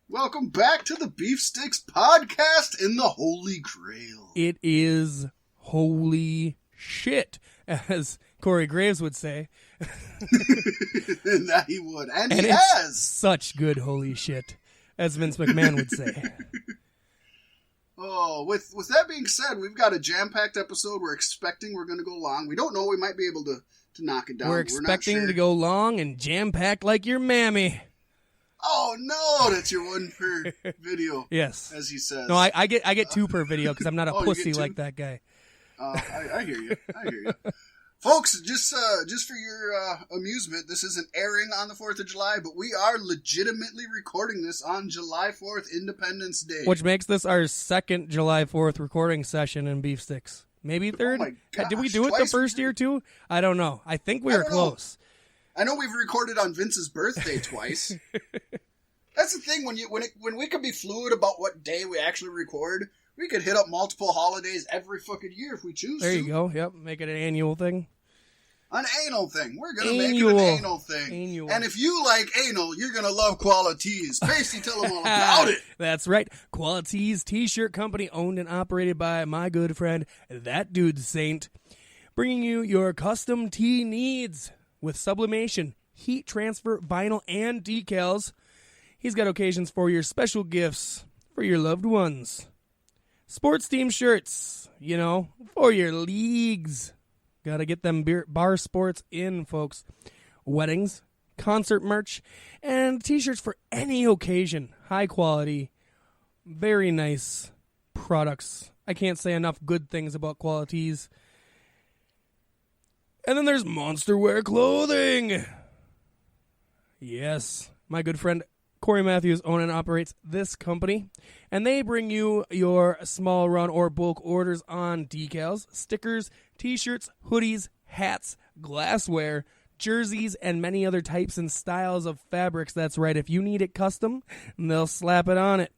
Welcome back to the Beef Sticks podcast in the Holy Grail. It is holy shit, as Corey Graves would say. That he would, and he it's has. Such good holy shit, as Vince McMahon would say. Oh, with that being said, we've got a jam-packed episode. We're expecting we're going to go long. We don't know. We might be able to knock it down. We're expecting to go long and jam-packed like your mammy. Oh, no, that's your one per video. Yes. As he says. No, I get two per video because I'm not a pussy like that guy. I hear you. Folks, just for your amusement, this isn't airing on the 4th of July, but we are legitimately recording this on July 4th, Independence Day. Which makes this our second July 4th recording session in Beef Sticks. Maybe third? Oh my gosh, did we do it the first year too? I don't know. I think we were close. I know we've recorded on Vince's birthday twice. That's the thing, when we could be fluid about what day we actually record, we could hit up multiple holidays every fucking year if we choose to. There you go. Yep, make it an annual thing. An anal thing. We're going to make it an anal thing. Annual. And if you like anal, you're going to love Qualities. Pasty, tell them all about it. That's right. Qualities T-shirt company owned and operated by my good friend, That Dude Saint. Bringing you your custom tee needs with sublimation, heat transfer, vinyl, and decals. He's got occasions for your special gifts for your loved ones. Sports team shirts, for your leagues. Got to get them bar sports in, folks. Weddings, concert merch, and T-shirts for any occasion. High quality, very nice products. I can't say enough good things about Qualities. And then there's Monster Wear Clothing. Yes, my good friend Corey Matthews owns and operates this company, and they bring you your small run or bulk orders on decals, stickers, T-shirts, hoodies, hats, glassware, jerseys, and many other types and styles of fabrics. That's right, if you need it custom, they'll slap it on it.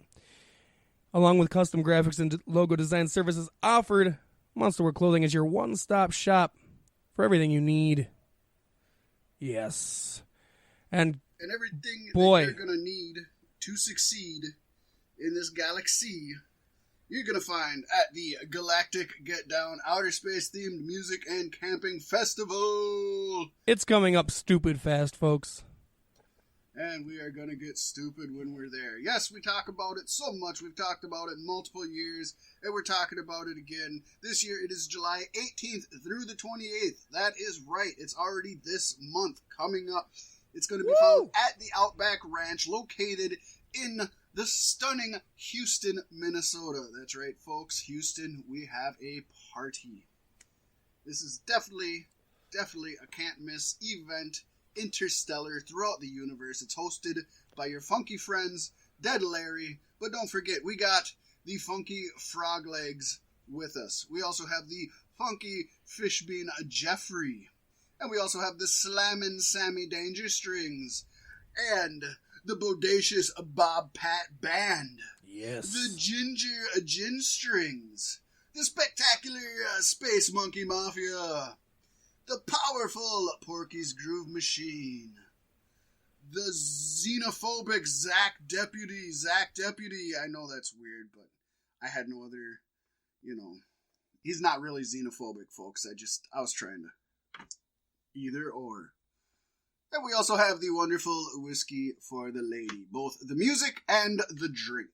Along with custom graphics and logo design services offered, Monster Wear Clothing is your one-stop shop for everything you need. Yes. And everything that you're going to need to succeed in this galaxy, you're going to find at the Galactic Get Down Outer Space Themed Music and Camping Festival. It's coming up stupid fast, folks. And we are going to get stupid when we're there. Yes, we talk about it so much. We've talked about it multiple years, and we're talking about it again. This year it is July 18th through the 28th. That is right. It's already this month coming up. It's going to be found at the Outback Ranch, located in the stunning Houston, Minnesota. That's right, folks. Houston, we have a party. This is definitely a can't-miss event, interstellar, throughout the universe. It's hosted by your funky friends, Dead Larry. But don't forget, we got the funky Frog Legs with us. We also have the funky Fishbean Jeffrey. And we also have the Slammin' Sammy Danger Strings. And the bodacious Bob Pat Band. Yes. The Ginger Gin Strings. The spectacular Space Monkey Mafia. The powerful Porky's Groove Machine. The xenophobic Zach Deputy. I know that's weird, but I had no other, he's not really xenophobic, folks. I was trying to either or. And we also have the wonderful Whiskey for the Lady, both the music and the drink.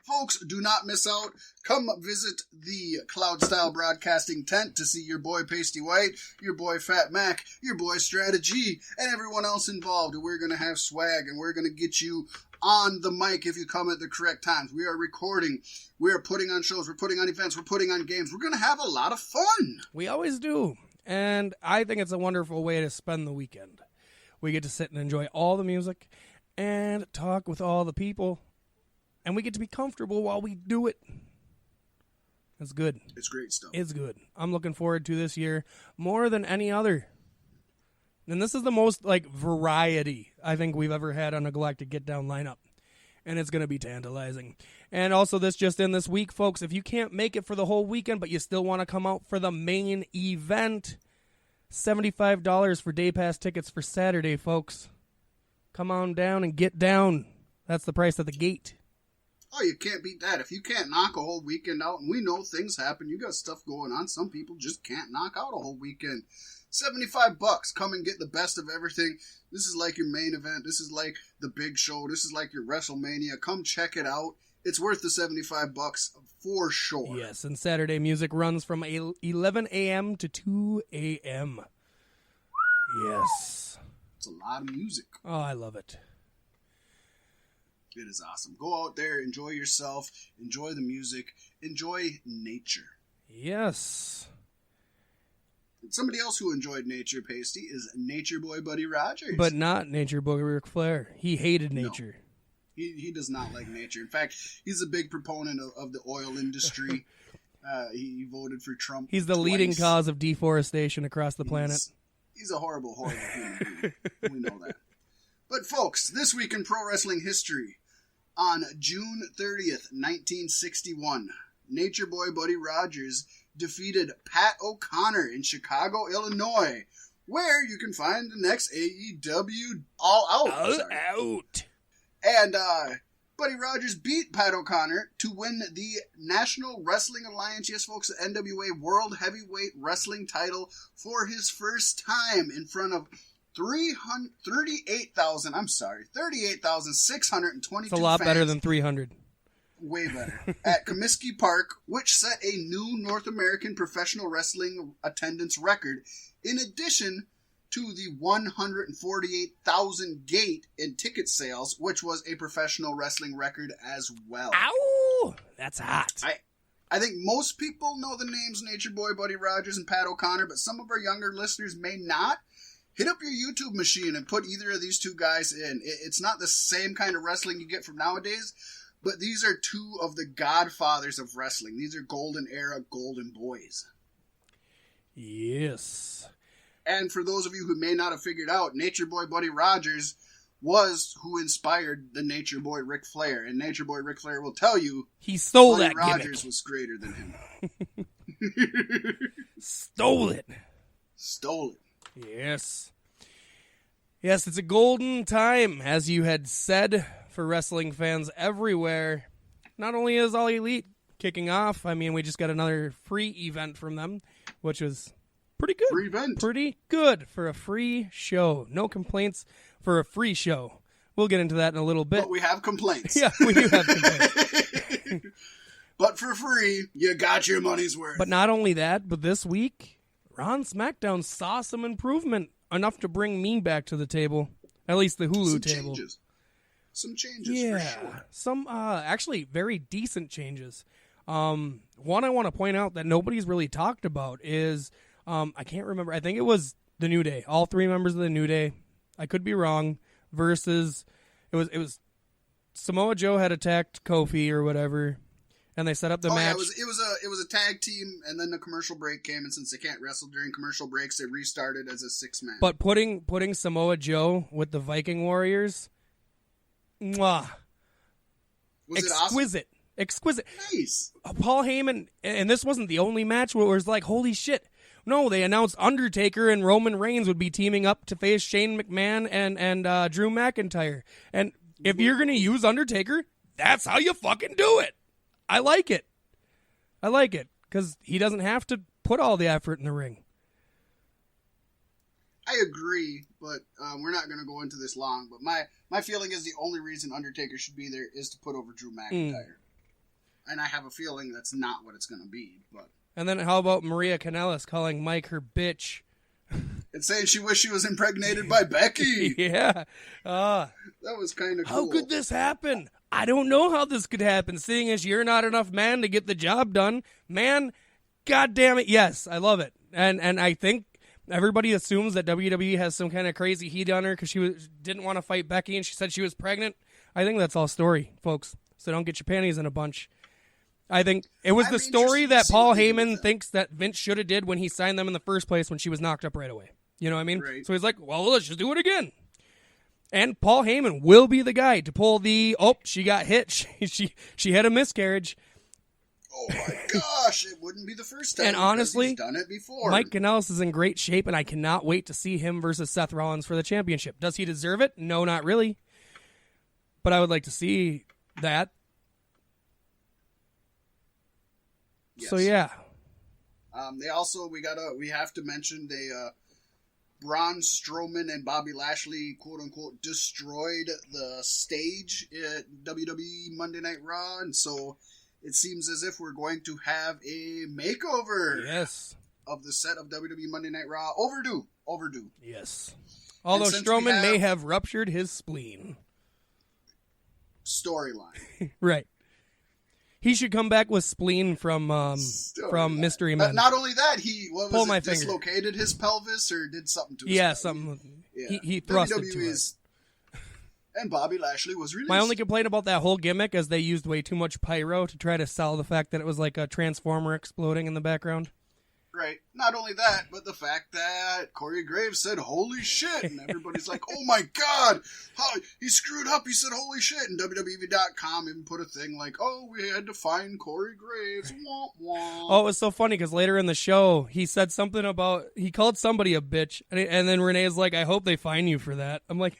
Folks, do not miss out. Come visit the Cloud Style Broadcasting tent to see your boy Pasty White, your boy Fat Mac, your boy Strategy, and everyone else involved. We're going to have swag, and we're going to get you on the mic if you come at the correct times. We are recording. We are putting on shows. We're putting on events. We're putting on games. We're going to have a lot of fun. We always do. And I think it's a wonderful way to spend the weekend. We get to sit and enjoy all the music and talk with all the people. And we get to be comfortable while we do it. It's good. It's great stuff. It's good. I'm looking forward to this year more than any other. And this is the most, variety I think we've ever had on a Galactic Get Down lineup. And it's going to be tantalizing. And also this week, folks, if you can't make it for the whole weekend, but you still want to come out for the main event, $75 for day pass tickets for Saturday, folks. Come on down and get down. That's the price at the gate. Oh, you can't beat that. If you can't knock a whole weekend out, and we know things happen, you got stuff going on. Some people just can't knock out a whole weekend. $75. Come and get the best of everything. This is like your main event. This is like the big show. This is like your WrestleMania. Come check it out. It's worth the $75 for sure. Yes, and Saturday music runs from 11 a.m. to 2 a.m. Yes. It's a lot of music. Oh, I love it. It is awesome. Go out there, enjoy yourself, enjoy the music, enjoy nature. Yes. And somebody else who enjoyed nature, Pasty, is Nature Boy Buddy Rogers. But not Nature Boy Ric Flair. He hated nature. No, he does not like nature. In fact, he's a big proponent of the oil industry. He voted for Trump. He's the leading cause of deforestation across the planet. He's a horrible, horrible human being. We know that. But folks, this week in pro wrestling history, on June 30th, 1961, Nature Boy Buddy Rogers defeated Pat O'Connor in Chicago, Illinois, where you can find the next AEW All Out. And Buddy Rogers beat Pat O'Connor to win the National Wrestling Alliance, yes folks, the NWA World Heavyweight Wrestling title for his first time in front of 38,622 It's a lot fans. better than 300. Way better. At Comiskey Park, which set a new North American professional wrestling attendance record, in addition to the 148,000 gate in ticket sales, which was a professional wrestling record as well. Ow! That's hot. I think most people know the names Nature Boy Buddy Rogers and Pat O'Connor, but some of our younger listeners may not. Hit up your YouTube machine and put either of these two guys in. It's not the same kind of wrestling you get from nowadays, but these are two of the godfathers of wrestling. These are golden era, golden boys. Yes. And for those of you who may not have figured out, Nature Boy Buddy Rogers was who inspired the Nature Boy Ric Flair. And Nature Boy Ric Flair will tell you he stole Buddy that gimmick. Rogers was greater than him. Stole it. Stole it. Yes. Yes, it's a golden time, as you had said, for wrestling fans everywhere. Not only is All Elite kicking off, I mean, we just got another free event from them, which was pretty good. Free event. Pretty good for a free show. No complaints for a free show. We'll get into that in a little bit. But we have complaints. Yeah, we do have complaints. But for free, you got your money's worth. But not only that, but this week, Raw and SmackDown saw some improvement, enough to bring me back to the table. At least the Hulu table. Some changes, yeah, for sure. Some actually very decent changes. One I want to point out that nobody's really talked about is, I can't remember, I think it was the New Day. All three members of the New Day, I could be wrong, versus, it was Samoa Joe had attacked Kofi or whatever, and they set up the match. Yeah, it was a tag team, and then the commercial break came, and since they can't wrestle during commercial breaks, they restarted as a 6-man. But putting Samoa Joe with the Viking Warriors, mwah. Was exquisite. It awesome? Exquisite. Nice. Paul Heyman, and this wasn't the only match where it was like, holy shit. No, they announced Undertaker and Roman Reigns would be teaming up to face Shane McMahon and Drew McIntyre. And if you're going to use Undertaker, that's how you fucking do it. I like it. Because he doesn't have to put all the effort in the ring. I agree, but we're not going to go into this long. But my feeling is the only reason Undertaker should be there is to put over Drew McIntyre. And I have a feeling that's not what it's going to be. But and then how about Maria Kanellis calling Mike her bitch? And saying she wished she was impregnated by Becky. Yeah. That was kind of cool. How could this happen? I don't know how this could happen, seeing as you're not enough man to get the job done. Man, God damn it, yes, I love it. And I think everybody assumes that WWE has some kind of crazy heat on her because she didn't want to fight Becky and she said she was pregnant. I think that's all story, folks. So don't get your panties in a bunch. I think it was the story that Paul Heyman thinks that Vince should have did when he signed them in the first place when she was knocked up right away. You know what I mean? Right. So he's like, well, let's just do it again. And Paul Heyman will be the guy to pull the, she got hit. She had a miscarriage. Oh my gosh, it wouldn't be the first time. And honestly, he's done it before. Mike Kanellis is in great shape, and I cannot wait to see him versus Seth Rollins for the championship. Does he deserve it? No, not really. But I would like to see that. Yes. So yeah. We have to mention Braun Strowman and Bobby Lashley, quote unquote, destroyed the stage at WWE Monday Night Raw, and so it seems as if we're going to have a makeover. Yes. Of the set of WWE Monday Night Raw. Overdue. Yes. Although Strowman may have ruptured his spleen. Storyline. Right. He should come back with spleen from Mystery Men. Not only that, he dislocated finger. His pelvis or did something to his pelvis. something. Yeah. He thrusted to it. And Bobby Lashley was released. My only complaint about that whole gimmick is they used way too much pyro to try to sell the fact that it was like a transformer exploding in the background. Right. Not only that, but the fact that Corey Graves said, holy shit, and everybody's like, oh my god, he screwed up, he said holy shit, and WWE.com even put a thing like, oh, we had to find Corey Graves, womp womp. Oh, it was so funny, because later in the show, he said something about, he called somebody a bitch, and then Renee's like, I hope they fine you for that. I'm like,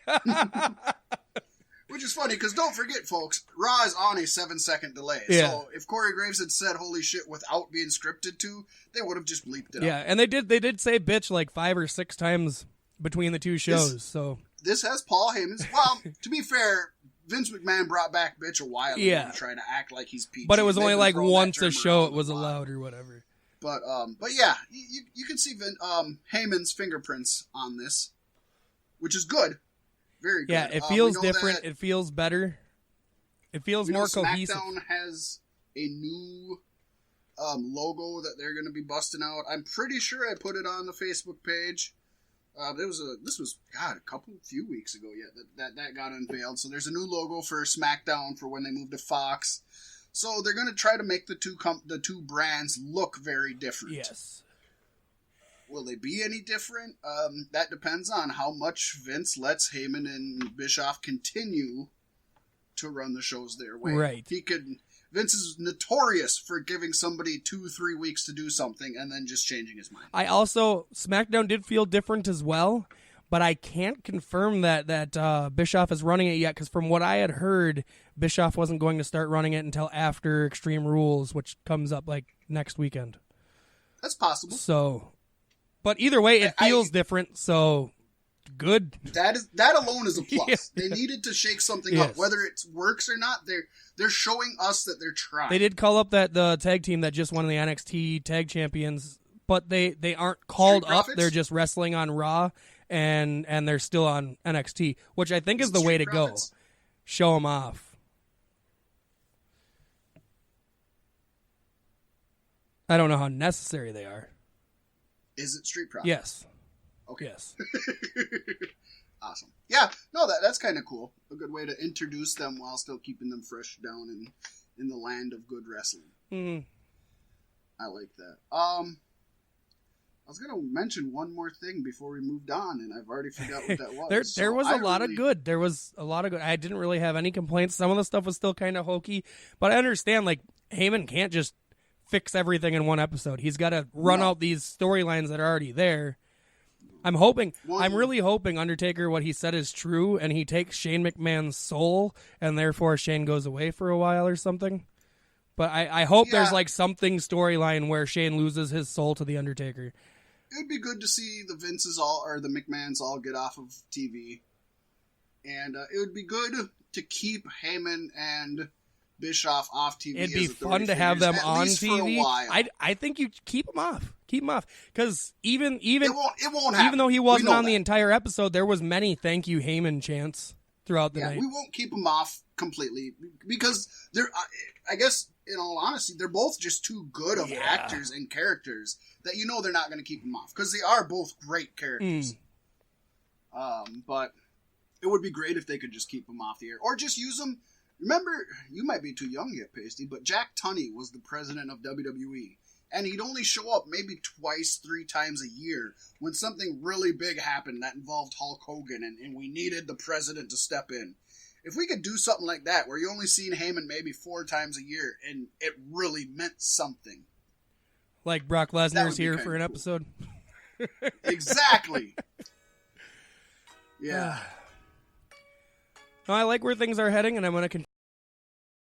Which is funny, because don't forget, folks, Raw is on a 7-second delay. Yeah. So if Corey Graves had said holy shit without being scripted to, they would have just bleeped it out. And they did say bitch like 5 or 6 times between the two shows. This has Paul Heyman's. Well, to be fair, Vince McMahon brought back bitch a while ago to try to act like he's PG. But it was only like once a show it was allowed or whatever. But yeah, you can see Heyman's fingerprints on this, which is good. Very good. Yeah, it feels different. It feels better. It feels more cohesive. SmackDown has a new logo that they're going to be busting out. I'm pretty sure I put it on the Facebook page. This was a few weeks ago. Yeah, that got unveiled. So there's a new logo for SmackDown for when they move to Fox. So they're going to try to make the two brands look very different. Yes. Will they be any different? That depends on how much Vince lets Heyman and Bischoff continue to run the shows their way. Right. Vince is notorious for giving somebody 2-3 weeks to do something and then just changing his mind. SmackDown did feel different as well, but I can't confirm that Bischoff is running it yet, because from what I had heard, Bischoff wasn't going to start running it until after Extreme Rules, which comes up like next weekend. That's possible. But either way, it feels different, so good. That alone is a plus. Yeah. They needed to shake something up. Whether it works or not, they're showing us that they're trying. They did call up the tag team that just won the NXT Tag Champions, but they aren't called up. They're just wrestling on Raw, and they're still on NXT, which I think is the way to go. Show them off. I don't know how necessary they are. Is it Street Profits? Yes. Okay. Yes. Awesome. Yeah. No, that's kind of cool. A good way to introduce them while still keeping them fresh down in the land of good wrestling. Mm-hmm. I like that. I was going to mention one more thing before we moved on, and I've already forgot what that was. There was a lot of good. There was a lot of good. I didn't really have any complaints. Some of the stuff was still kind of hokey, but I understand, like, Heyman can't just fix everything in one episode. He's got to run out these storylines that are already there. I'm really hoping Undertaker, what he said is true, and he takes Shane McMahon's soul, and therefore Shane goes away for a while or something. But I hope there's like something storyline where Shane loses his soul to the Undertaker. It would be good to see the the McMahons all get off of TV, and it would be good to keep Heyman and Bischoff off TV. It'd be fun to have them on TV. I think you keep them off. Keep them off, because even it won't happen. Even though he wasn't on the entire episode, there was many thank you Heyman chants throughout the night. We won't keep them off completely, because they're. I guess in all honesty, they're both just too good of actors and characters that they're not going to keep them off, because they are both great characters. But it would be great if they could just keep them off the air, or just use them. Remember, you might be too young yet, Pasty, but Jack Tunney was the president of WWE, and he'd only show up maybe 2-3 times a year when something really big happened that involved Hulk Hogan, and we needed the president to step in. If we could do something like that, where you only seen Heyman maybe 4 times a year, and it really meant something. Like Brock Lesnar's here for an episode. Exactly. Yeah. No, I like where things are heading, and I'm going to